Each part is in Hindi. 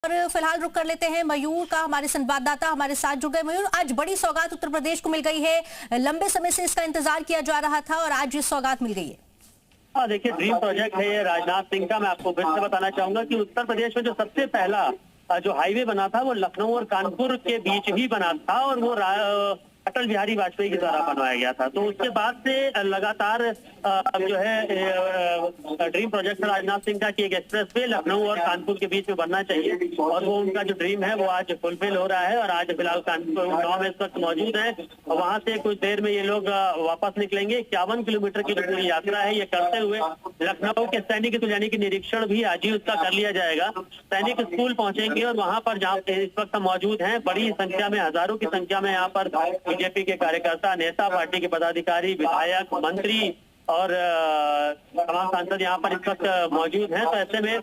और फिलहाल रुक कर लेते हैं मयूर का, हमारे संवाददाता हमारे साथ जुड़ गए। मयूर, आज बड़ी सौगात उत्तर प्रदेश को मिल गई है, लंबे समय से इसका इंतजार किया जा रहा था और आज ये सौगात मिल गई है। हाँ, देखिए, ड्रीम प्रोजेक्ट है ये राजनाथ सिंह का। मैं आपको फिर से बताना चाहूंगा कि उत्तर प्रदेश में जो सबसे पहला जो हाईवे बना था वो लखनऊ और कानपुर के बीच ही बना था और वो अटल बिहारी वाजपेयी के द्वारा बनवाया गया था। तो उसके बाद से लगातार जो है ड्रीम प्रोजेक्ट राजनाथ सिंह का कि एक एक्सप्रेस वे लखनऊ और कानपुर के बीच में बनना चाहिए और वो उनका जो ड्रीम है वो आज फुलफिल हो रहा है। और आज फिलहाल कानपुर गाँव में इस वक्त मौजूद है और वहाँ से कुछ देर में ये लोग वापस निकलेंगे। 51 किलोमीटर की पूरी यात्रा है। ये करते हुए लखनऊ के सैनिक यानी कि निरीक्षण भी आज ही उसका कर लिया जाएगा। सैनिक स्कूल पहुंचेंगे और वहाँ पर जहाँ इस वक्त मौजूद हैं बड़ी संख्या में, हजारों की संख्या में यहाँ पर बीजेपी के कार्यकर्ता, नेता, पार्टी के पदाधिकारी, विधायक, मंत्री और तमाम सांसद यहाँ पर इस वक्त मौजूद हैं। तो ऐसे में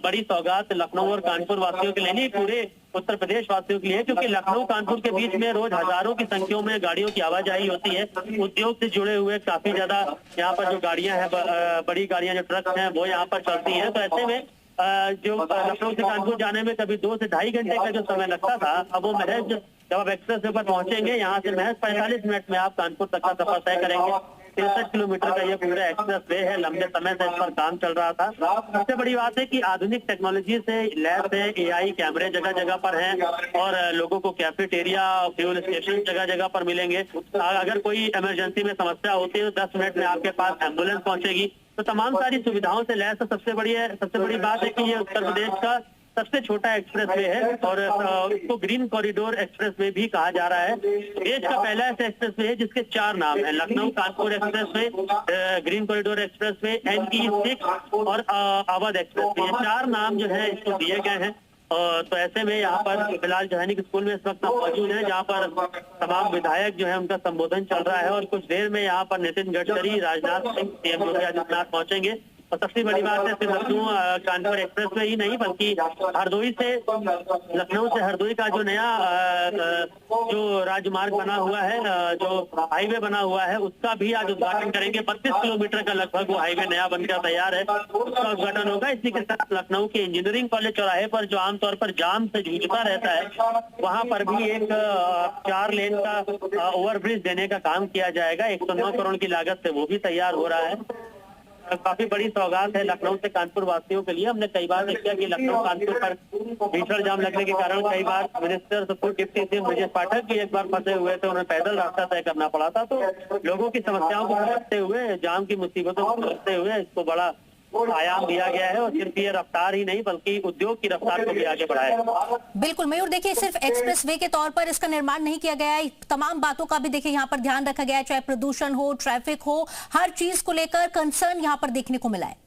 बड़ी सौगात लखनऊ और कानपुर वासियों के लिए नहीं, पूरे उत्तर प्रदेश वासियों के लिए, क्योंकि लखनऊ कानपुर के बीच में रोज हजारों की संख्या में गाड़ियों की आवाजाही होती है। उद्योग से जुड़े हुए काफी ज्यादा यहाँ पर जो गाड़ियां हैं, बड़ी गाड़ियां जो ट्रक हैं वो यहाँ पर चलती हैं। तो ऐसे में जो लखनऊ से कानपुर जाने में कभी 2 से ढाई घंटे का जो समय लगता था, अब वो महज जब आप एक्सप्रेस वे पर पहुंचेंगे यहाँ से महज 45 मिनट में आप कानपुर तक का सफर तय करेंगे। 63 किलोमीटर का ये पूरा एक्सप्रेस वे है। लंबे समय से इस पर काम चल रहा था। सबसे बड़ी बात है कि आधुनिक टेक्नोलॉजी से लैस है, AI कैमरे जगह जगह पर हैं और लोगों को कैफेटेरिया, फ्यूल स्टेशन जगह जगह पर मिलेंगे। अगर कोई इमरजेंसी में समस्या होती है तो 10 मिनट में आपके पास एम्बुलेंस पहुंचेगी। तो तमाम सारी सुविधाओं से लैस सबसे बड़ी बात है कि ये उत्तर प्रदेश का सबसे छोटा एक्सप्रेस वे है और इसको ग्रीन कॉरिडोर एक्सप्रेस वे भी कहा जा रहा है। देश का पहला ऐसा एक्सप्रेस वे है जिसके 4 नाम है: Lucknow Kanpur express way, green corridor express way, NE6 और अवध एक्सप्रेस वे। ये 4 नाम जो है इसको दिए गए हैं। तो ऐसे में यहाँ पर फिलहाल सैनिक स्कूल में इस वक्त मौजूद है, जहाँ पर तमाम विधायक जो है उनका संबोधन चल रहा है और कुछ देर में यहाँ पर नितिन गडकरी, राजनाथ सिंह, CM योगी आदित्यनाथ पहुंचेंगे। और सबसे बड़ी बात है सिर्फ लखनऊ कानपुर एक्सप्रेस वे ही नहीं, बल्कि हरदोई से, लखनऊ से हरदोई का जो नया जो राजमार्ग बना हुआ है, जो हाईवे बना हुआ है, उसका भी आज उद्घाटन करेंगे। 32 किलोमीटर का लगभग वो हाईवे नया बनकर तैयार है, उसका उद्घाटन होगा। इसी के साथ लखनऊ के इंजीनियरिंग कॉलेज चौराहे पर जो आमतौर पर जाम से जूझता रहता है, वहां पर भी एक 4 लेन का ओवरब्रिज देने का काम किया जाएगा। 109 करोड़ की लागत से वो भी तैयार हो रहा है। काफी बड़ी सौगात है लखनऊ से कानपुर वासियों के लिए। हमने कई बार देखा कि लखनऊ कानपुर पर भीषण जाम लगने के कारण कई बार minister support deputy CM Brajesh Pathak भी एक बार फंसे हुए थे, उन्हें पैदल रास्ता तय करना पड़ा था। तो लोगों की समस्याओं को समझते हुए, जाम की मुसीबतों को समझते हुए इसको बड़ा आयाम दिया गया है और सिर्फ ये रफ्तार ही नहीं बल्कि उद्योग की रफ्तार को भी आगे बढ़ाया। बिल्कुल मयूर, देखिए सिर्फ एक्सप्रेस वे के तौर पर इसका निर्माण नहीं किया गया है, तमाम बातों का भी देखिए यहाँ पर ध्यान रखा गया है, चाहे प्रदूषण हो, ट्रैफिक हो, हर चीज को लेकर कंसर्न यहाँ पर देखने को मिला है।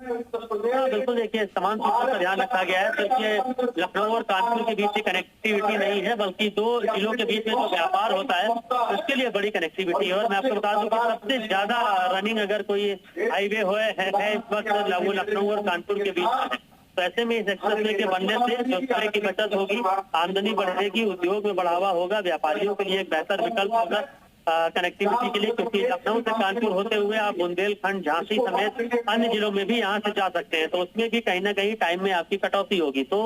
बिल्कुल, देखिए तमाम चीजों का ध्यान रखा गया है। सिर्फ ये लखनऊ और कानपुर के बीच की कनेक्टिविटी नहीं है, बल्कि 2 जिलों के बीच में जो व्यापार होता है उसके लिए बड़ी कनेक्टिविटी है। और मैं आपको बता दूं कि सबसे ज्यादा रनिंग अगर कोई हाईवे है इस वक्त वो लखनऊ और कानपुर के बीच में। तो ऐसे में इस एक्सप्रेस वे के बनने से जो समय की बचत होगी, आमदनी बढ़ेगी, उद्योग में बढ़ावा होगा, व्यापारियों के लिए एक बेहतर विकल्प होगा कनेक्टिविटी के लिए, क्योंकि लखनऊ से कानपुर होते हुए आप बुंदेलखंड, झांसी समेत अन्य जिलों में भी यहाँ से जा सकते हैं। तो उसमें भी कहीं ना कहीं टाइम में आपकी कटौती होगी। तो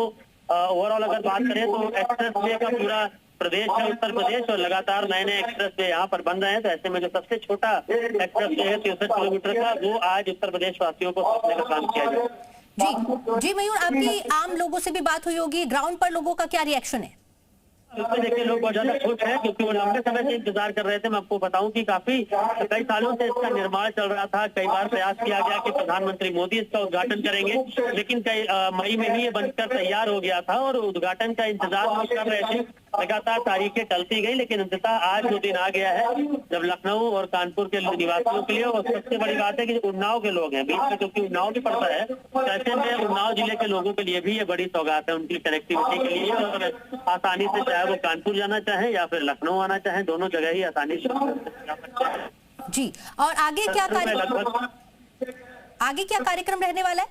ओवरऑल अगर बात करें तो एक्सप्रेस वे का पूरा प्रदेश है उत्तर प्रदेश और लगातार नए नए एक्सप्रेस वे यहाँ पर बन रहे हैं। तो ऐसे में जो सबसे छोटा एक्सप्रेस वे है 63 किलोमीटर का, वो आज उत्तर प्रदेश वासियों को सौंपने का काम किया जाए। जी मयूर, आपकी आम लोगों से भी बात हुई होगी, ग्राउंड पर लोगों का क्या रिएक्शन है? उसमें देखिए लोग बहुत ज्यादा खुश हैं क्योंकि वो लंबे समय से इंतजार कर रहे थे। मैं आपको बताऊं कि कई सालों से इसका निर्माण चल रहा था। कई बार प्रयास किया गया कि प्रधानमंत्री मोदी इसका उद्घाटन करेंगे, लेकिन मई में ही ये बनकर तैयार हो गया था और उद्घाटन का इंतजार हम कर रहे थे। लगातार तारीखें टलती गई, लेकिन अंततः आज वो दिन आ गया है जब लखनऊ और कानपुर के निवासियों के लिए, और सबसे बड़ी बात है कि उन्नाव के लोग हैं बीच में, क्योंकि उन्नाव भी पड़ता है, तो ऐसे में उन्नाव जिले के लोगों के लिए भी ये बड़ी सौगात है उनकी कनेक्टिविटी के लिए। और आसानी से चाहे वो कानपुर जाना चाहे या फिर लखनऊ आना चाहे, दोनों जगह ही आसानी से जी। और आगे क्या कार्यक्रम रहने वाला है?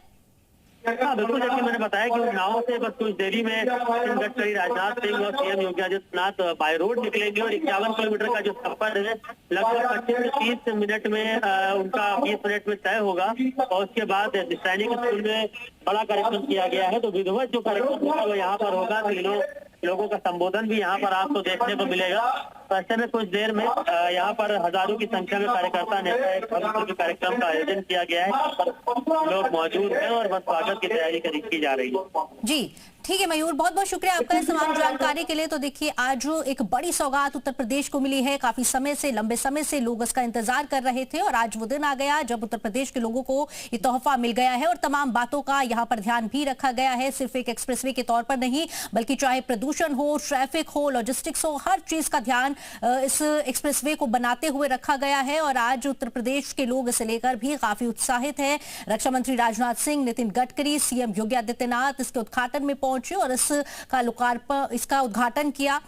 हाँ बिल्कुल, जैसे मैंने बताया कि उन्नाव से बस कुछ देरी में नितिन गडकरी, राजनाथ सिंह और CM Yogi Adityanath by road निकलेंगे और 51 किलोमीटर का जो सफर है लगभग 25 से 30 मिनट में उनका 20 मिनट में तय होगा। और उसके बाद सैनिक स्कूल में बड़ा कार्यक्रम किया गया है, तो विधिवत जो कार्यक्रम होगा वो यहाँ पर होगा। तीनों लोगों का संबोधन भी यहाँ पर आपको देखने को मिलेगा। तो ऐसे में कुछ देर में यहाँ पर हजारों की संख्या में कार्यकर्ता, नेता, एक भव्य कार्यक्रम का आयोजन किया गया है। यहाँ पर लोग मौजूद हैं और बस स्वागत की तैयारी की जा रही है। जी ठीक है मयूर, बहुत बहुत शुक्रिया आपका इस तमाम जानकारी के लिए। तो देखिए, आज एक बड़ी सौगात उत्तर प्रदेश को मिली है। काफी समय से, लंबे समय से लोग इसका इंतजार कर रहे थे और आज वो दिन आ गया जब उत्तर प्रदेश के लोगों को ये तोहफा मिल गया है और तमाम बातों का यहाँ पर ध्यान भी रखा गया है। सिर्फ एक एक्सप्रेसवे के तौर पर नहीं, बल्कि चाहे प्रदूषण हो, ट्रैफिक हो, लॉजिस्टिक्स हो, हर चीज का ध्यान इस एक्सप्रेसवे को बनाते हुए रखा गया है। और आज उत्तर प्रदेश के लोग इसे लेकर भी काफी उत्साहित है। रक्षा मंत्री राजनाथ सिंह, नितिन गडकरी, सीएम योगी आदित्यनाथ इसके उद्घाटन में पहुंचे और इसका उद्घाटन किया।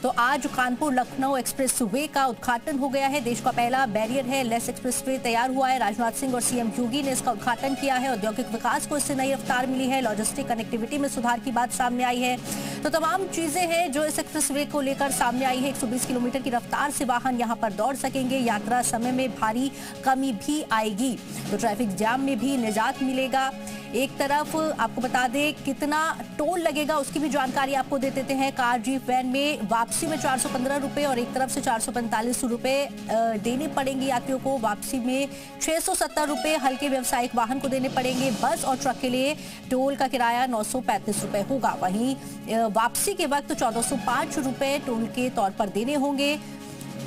तो आज कानपुर लखनऊ एक्सप्रेसवे का उद्घाटन हो गया है। देश का पहला बैरियर है लेस एक्सप्रेसवे तैयार हुआ है। राजनाथ सिंह और सीएम योगी ने इसका उद्घाटन किया है। औद्योगिक विकास को इससे नई रफ्तार मिली है। लॉजिस्टिक कनेक्टिविटी में सुधार की बात सामने आई है। तो तमाम चीजें हैं जो इस एक्सप्रेसवे को लेकर सामने आई है। 120 किलोमीटर की रफ्तार से वाहन यहां पर दौड़ सकेंगे। यात्रा समय में भारी कमी भी आएगी, तो ट्रैफिक जाम में भी निजात मिलेगा। एक तरफ आपको बता दें कितना टोल लगेगा उसकी भी जानकारी आपको दे देते हैं। कार, जीप, वैन में वापसी में 415 रुपए और एक तरफ से 445 रुपए देने पड़ेंगे यात्रियों को। वापसी में 670 रुपए हल्के व्यवसायिक वाहन को देने पड़ेंगे। बस और ट्रक के लिए टोल का किराया 935 रुपए होगा। वहीं वापसी के वक्त 1405 रुपए टोल के तौर पर देने होंगे।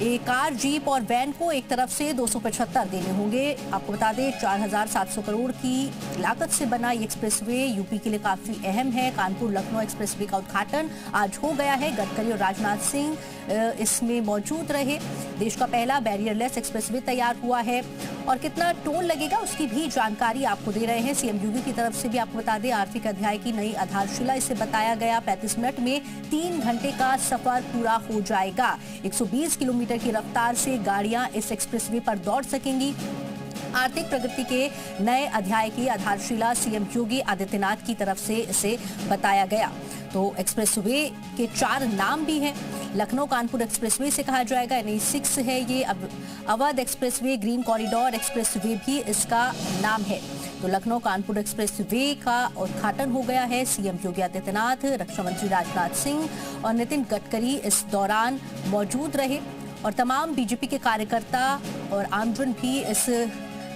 एक कार, जीप और वैन को एक तरफ से 275 देने होंगे। आपको बता दें 4700 करोड़ की लागत से बना ये एक्सप्रेसवे यूपी के लिए काफी अहम है। कानपुर लखनऊ एक्सप्रेसवे का उद्घाटन आज हो गया है। गडकरी और राजनाथ सिंह इसमें मौजूद रहे। देश का पहला बैरियरलेस एक्सप्रेसवे तैयार हुआ है और कितना टोल लगेगा उसकी भी जानकारी आपको दे रहे हैं। सीएम योगी की तरफ से भी आपको बता दें आर्थिक अध्याय की नई आधारशिला इसे बताया गया। 35 मिनट में 3 घंटे का सफर पूरा हो जाएगा। 120 किलोमीटर की रफ्तार से गाड़ियां इस एक्सप्रेसवे पर दौड़ सकेंगी। आर्थिक प्रगति के नए अध्याय की आधारशिला सीएम योगी आदित्यनाथ की तरफ से इसे बताया गया। तो एक्सप्रेसवे के 4 नाम भी हैं। लखनऊ कानपुर एक्सप्रेसवे से कहा जाएगा, NH6 है ये। Awadh expressway, green corridor expressway भी इसका नाम है। तो लखनऊ कानपुर एक्सप्रेसवे का उद्घाटन हो गया है। सीएम योगी आदित्यनाथ, रक्षा मंत्री राजनाथ सिंह और नितिन गडकरी इस दौरान मौजूद रहे और तमाम बीजेपी के कार्यकर्ता और आमजन भी इस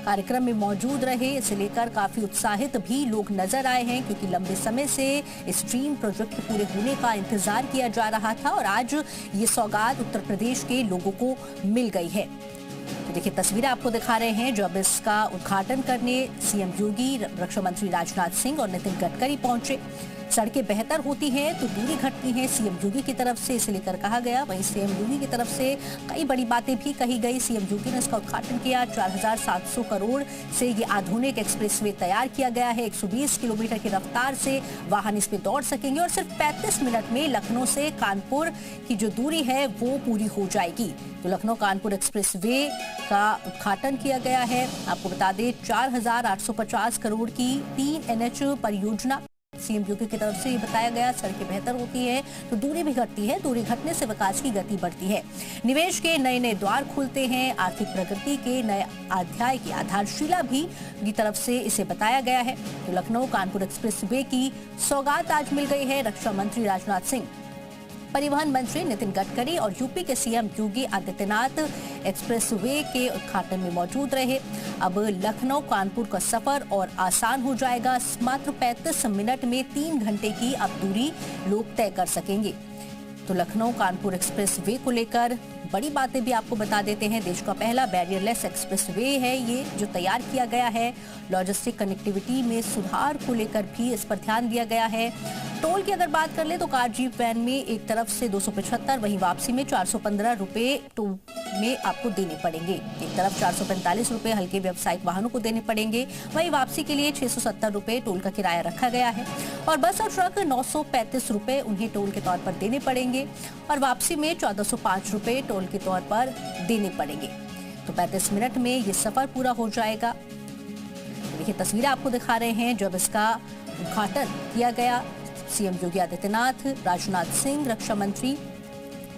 कार्यक्रम में मौजूद रहे। इसे लेकर काफी उत्साहित भी लोग नजर आए हैं, क्योंकि लंबे समय से इस ड्रीम प्रोजेक्ट पूरे होने का इंतजार किया जा रहा था और आज ये सौगात उत्तर प्रदेश के लोगों को मिल गई है। तो देखिए, तस्वीरें आपको दिखा रहे हैं जब इसका उद्घाटन करने सीएम योगी, रक्षा मंत्री राजनाथ सिंह और नितिन गडकरी पहुंचे। सड़कें बेहतर होती हैं तो दूरी घटती है, सीएम योगी की तरफ से इसे लेकर कहा गया। वहीं सीएम योगी की तरफ से कई बड़ी बातें भी कही गई। सीएम योगी ने इसका उद्घाटन किया। 4700 करोड़ से ये आधुनिक एक्सप्रेसवे तैयार किया गया है। 120 किलोमीटर की रफ्तार से वाहन इस पे दौड़ सकेंगे और सिर्फ 35 मिनट में लखनऊ से कानपुर की जो दूरी है वो पूरी हो जाएगी। तो लखनऊ कानपुर एक्सप्रेसवे का उद्घाटन किया गया है। आपको बता दें 4850 करोड़ की 3 NH परियोजना सीएम योगी की तरफ से ये बताया गया। सड़कें बेहतर होती है तो दूरी भी घटती है, दूरी घटने से विकास की गति बढ़ती है। निवेश के नए नए द्वार खुलते हैं। आर्थिक प्रगति के नए अध्याय की आधारशिला भी की तरफ से इसे बताया गया है। तो लखनऊ कानपुर एक्सप्रेसवे की सौगात आज मिल गई है। रक्षा मंत्री राजनाथ सिंह, परिवहन मंत्री नितिन गडकरी और यूपी के सीएम योगी आदित्यनाथ एक्सप्रेसवे के उद्घाटन में मौजूद रहे। अब लखनऊ कानपुर का सफर और आसान हो जाएगा। मात्र 35 मिनट में 3 घंटे की अब दूरी लोग तय कर सकेंगे। तो लखनऊ कानपुर एक्सप्रेसवे को लेकर बड़ी बातें भी आपको बता देते हैं। देश का पहला बैरियरलेस एक्सप्रेसवे है ये जो तैयार किया गया है। लॉजिस्टिक कनेक्टिविटी में सुधार को लेकर भी इस पर ध्यान दिया गया है। टोल की अगर बात कर ले तो कार, जीप, वैन में एक तरफ से 275, वहीं वापसी में 415 रुपए टोल में आपको देने पड़ेंगे। एक तरफ 445 रुपए हल्के व्यावसायिक वाहनों को देने पड़ेंगे। वहीं वापसी के लिए 670 रुपए टोल का किराया रखा गया है और बस और ट्रक 935 रुपए उन्हें टोल के तौर पर देने पड़ेंगे और वापसी में 1405 रुपए टोल के तौर पर देने पड़ेंगे। तो 35 मिनट में ये सफर पूरा हो जाएगा। देखिए तस्वीरें आपको दिखा रहे हैं जब इसका उद्घाटन किया गया। सीएम योगी आदित्यनाथ, राजनाथ सिंह, रक्षा मंत्री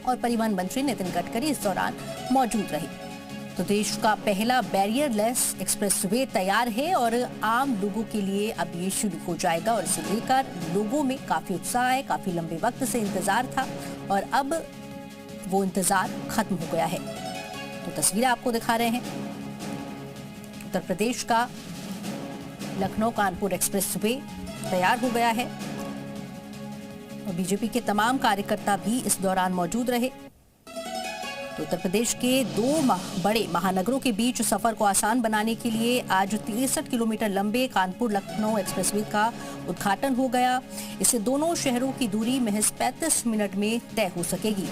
और परिवहन मंत्री नितिन गडकरी इस दौरान मौजूद रहे। तो देश का पहला बैरियरलेस एक्सप्रेसवे तैयार है और आम लोगों के लिए अब ये शुरू हो जाएगा और इसे लेकर लोगों में काफी उत्साह है। काफी लंबे वक्त से इंतजार था और अब वो इंतजार खत्म हो गया है। तो तस्वीरें आपको दिखा रहे हैं उत्तर प्रदेश का लखनऊ कानपुर एक्सप्रेसवे तैयार हो गया है और बीजेपी के तमाम कार्यकर्ता भी इस दौरान मौजूद रहे। तो उत्तर प्रदेश के दो बड़े महानगरों के बीच सफर को आसान बनाने के लिए आज 63 किलोमीटर लंबे कानपुर लखनऊ एक्सप्रेसवे का उद्घाटन हो गया। इससे दोनों शहरों की दूरी महज 35 मिनट में तय हो सकेगी।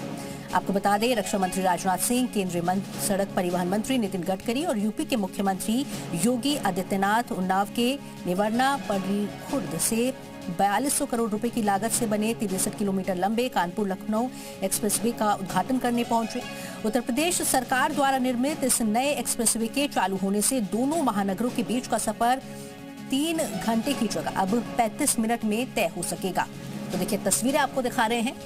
आपको बता दें, रक्षा मंत्री राजनाथ सिंह, केंद्रीय सड़क परिवहन मंत्री नितिन गडकरी और यूपी के मुख्यमंत्री योगी आदित्यनाथ उन्नाव के निवर्ना पडरी खुर्द से 4200 करोड़ रुपए की लागत से बने 63 किलोमीटर लंबे कानपुर लखनऊ एक्सप्रेसवे का उद्घाटन करने पहुंचे। उत्तर प्रदेश सरकार द्वारा निर्मित इस नए एक्सप्रेसवे के चालू होने से दोनों महानगरों के बीच का सफर 3 घंटे की जगह अब 35 मिनट में तय हो सकेगा। तो देखिए तस्वीरें आपको दिखा रहे हैं